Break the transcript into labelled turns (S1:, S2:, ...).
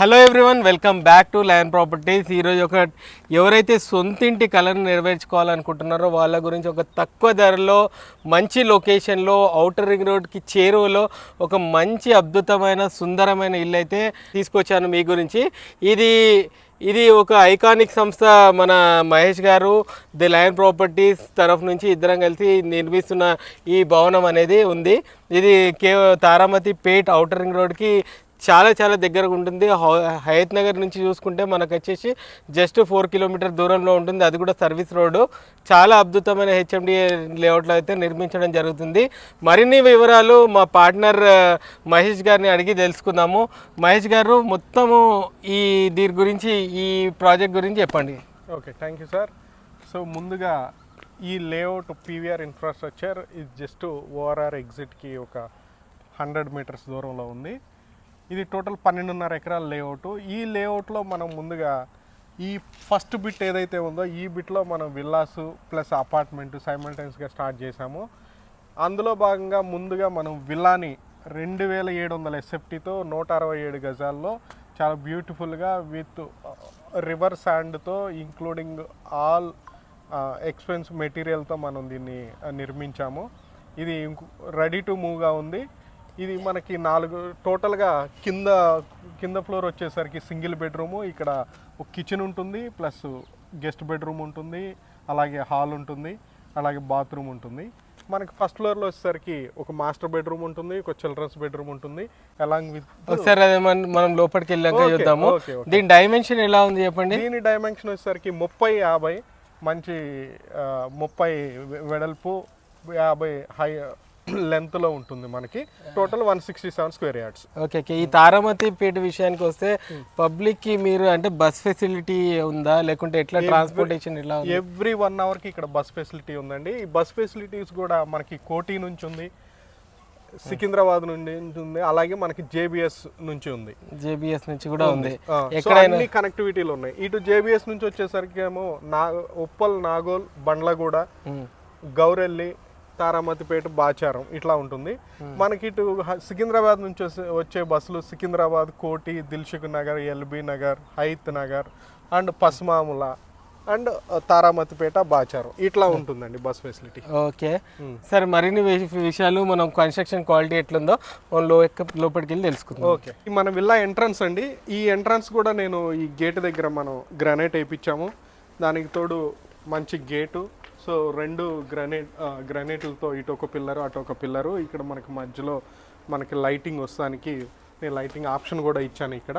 S1: Hello everyone, welcome back to land properties. ఈరోజు ఎవరైతే సొంతింటి కలను నెరవేర్చుకోవాలనుకుంటున్నారో వాళ్ళ గురించి ఒక తక్కువ ధరలో మంచి లొకేషన్లో ఔటర్ రింగ్ రోడ్కి చేరువలో ఒక మంచి అద్భుతమైన సుందరమైన ఇల్లు అయితే తీసుకొచ్చాను మీ గురించి. ఇది ఒక ఐకానిక్ సంస్థ, మన మహేష్ గారు ది ల్యాండ్ ప్రాపర్టీస్ తరఫు నుంచి ఇద్దరం కలిసి నిర్మిస్తున్న ఈ భవనం అనేది ఉంది. ఇది తారామతి పేట్ ఔటర్ రింగ్ రోడ్కి చాలా దగ్గరగా ఉంటుంది. హయత్ నగర్ నుంచి చూసుకుంటే మనకు వచ్చేసి జస్ట్ 4 కిలోమీటర్ దూరంలో ఉంటుంది. అది కూడా సర్వీస్ రోడ్డు. చాలా అద్భుతమైన హెచ్ఎండిఏ లేఅవుట్లో అయితే నిర్మించడం జరుగుతుంది. మరిన్ని వివరాలు మా పార్ట్నర్ మహేష్ గారిని అడిగి తెలుసుకుందాము. మహేష్ గారు, మొత్తము దీని గురించి, ఈ ప్రాజెక్ట్ గురించి చెప్పండి.
S2: Okay, thank you sir. So ముందుగా ఈ లేఅవుట్ పీవీఆర్ ఇన్ఫ్రాస్ట్రక్చర్ ఇది జస్ట్ ఓఆర్ఆర్ ఎగ్జిట్కి ఒక 100 మీటర్స్ దూరంలో ఉంది. ఇది టోటల్ 12.5 ఎకరాల లేఅవుట్. ఈ లేఅవుట్లో మనం ముందుగా ఈ ఫస్ట్ బిట్ ఏదైతే ఉందో ఈ బిట్లో మనం విల్లాసు ప్లస్ అపార్ట్మెంట్ సైమల్టైన్స్గా స్టార్ట్ చేసాము. అందులో భాగంగా ముందుగా మనం విల్లాని 2700 ఎస్ఎఫ్టీతో 167 గజాల్లో చాలా బ్యూటిఫుల్గా విత్ రివర్ శాండ్తో ఇంక్లూడింగ్ ఆల్ ఎక్స్పెన్స్ మెటీరియల్తో మనం దీన్ని నిర్మించాము. ఇది రెడీ టు మూవ్గా ఉంది. ఇది మనకి 4 టోటల్గా కింద ఫ్లోర్ వచ్చేసరికి సింగిల్ బెడ్రూము, ఇక్కడ ఒక కిచెన్ ఉంటుంది, ప్లస్ గెస్ట్ బెడ్రూమ్ ఉంటుంది, అలాగే హాల్ ఉంటుంది, అలాగే బాత్రూమ్ ఉంటుంది. మనకి ఫస్ట్ ఫ్లోర్లో వచ్చేసరికి ఒక మాస్టర్ బెడ్రూమ్ ఉంటుంది, ఒక చిల్డ్రన్స్ బెడ్రూమ్ ఉంటుంది, అలాంగ్ విత్
S1: ఒకసారి అదే మనం లోపలికి వెళ్ళాక చూద్దాము. దీని డైమెన్షన్ ఎలా ఉంది చెప్పండి.
S2: దీని డైమెన్షన్ వచ్చేసరికి 30-50 మంచి 30 వెడల్పు 50 హై లెంత్లో ఉంటుంది. మనకి టోటల్ 167 స్క్వేర్ యార్డ్స్.
S1: ఓకే. ఈ తారామతి పేట విషయానికి వస్తే పబ్లిక్కి మీరు అంటే బస్ ఫెసిలిటీ ఉందా, లేకుంటే ఎట్లా ట్రాన్స్పోర్టేషన్ ఎలా?
S2: ఎవ్రీ 1 అవర్కి ఇక్కడ బస్ ఫెసిలిటీ ఉందండి. ఈ బస్ ఫెసిలిటీస్ కూడా మనకి కోటి నుంచి ఉంది, సికింద్రాబాద్ నుండి ఉంది, అలాగే మనకి జేబిఎస్ నుంచి ఉంది.
S1: జేబిఎస్ నుంచి కూడా ఉంది.
S2: అన్ని కనెక్టివిటీలు ఉన్నాయి. ఇటు జేబిఎస్ నుంచి వచ్చేసరికి ఏమో ఉప్పల్, నాగోల్, బండ్లగూడ, గౌరెల్లి, తారామతిపేట, బాచారం ఇట్లా ఉంటుంది. మనకి ఇటు సికింద్రాబాద్ నుంచి వచ్చే బస్సులు Secunderabad, Koti, Dilsukh Nagar, LB Nagar, Hayath Nagar and Pasmamula and Taramatipet, Bacharam ఇట్లా ఉంటుందండి బస్ ఫెసిలిటీ.
S1: ఓకే సరే, మరిన్ని విషయాలు మనం కన్స్ట్రక్షన్ క్వాలిటీ ఎట్లుందో లోపలికి వెళ్ళి తెలుసుకుందాం.
S2: ఓకే, మన విల్లా ఎంట్రన్స్ అండి. ఈ ఎంట్రన్స్ కూడా నేను ఈ గేట్ దగ్గర మనం గ్రానైట్ వేయించాము. దానికి తోడు మంచి గేటు. సో 2 గ్రానైట్లతో ఇటు ఒక పిల్లరు అటు ఒక పిల్లరు. ఇక్కడ మనకి మధ్యలో మనకి లైటింగ్ వస్తానికి నేను లైటింగ్ ఆప్షన్ కూడా ఇచ్చాను ఇక్కడ.